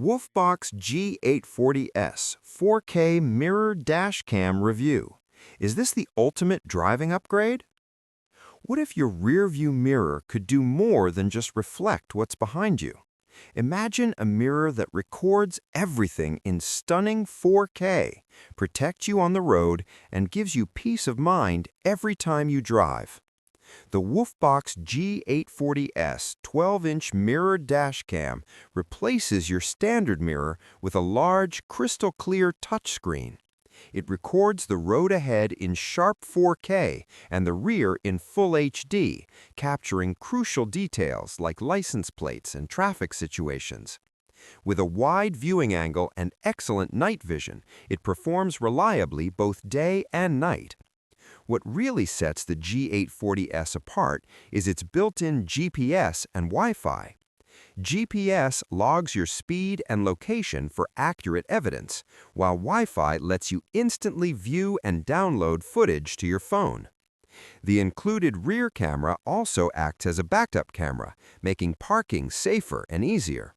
Wolfbox G840S 4K Mirror Dash Cam Review. Is this the ultimate driving upgrade? What if your rear-view mirror could do more than just reflect what's behind you? Imagine a mirror that records everything in stunning 4K, protects you on the road, and gives you peace of mind every time you drive. The Wolfbox G840S 12-inch mirror dash cam replaces your standard mirror with a large, crystal-clear touchscreen. It records the road ahead in sharp 4K and the rear in full HD, capturing crucial details like license plates and traffic situations. With a wide viewing angle and excellent night vision, it performs reliably both day and night. What really sets the G840S apart is its built-in GPS and Wi-Fi. GPS logs your speed and location for accurate evidence, while Wi-Fi lets you instantly view and download footage to your phone. The included rear camera also acts as a backup camera, making parking safer and easier.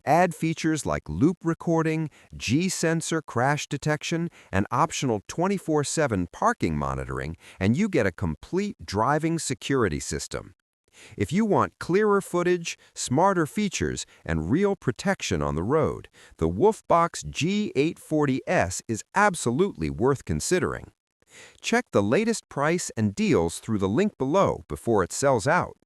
Add features like loop recording, G-sensor crash detection, and optional 24/7 parking monitoring, and you get a complete driving security system. If you want clearer footage, smarter features, and real protection on the road, the Wolfbox G840S is absolutely worth considering. Check the latest price and deals through the link below before it sells out.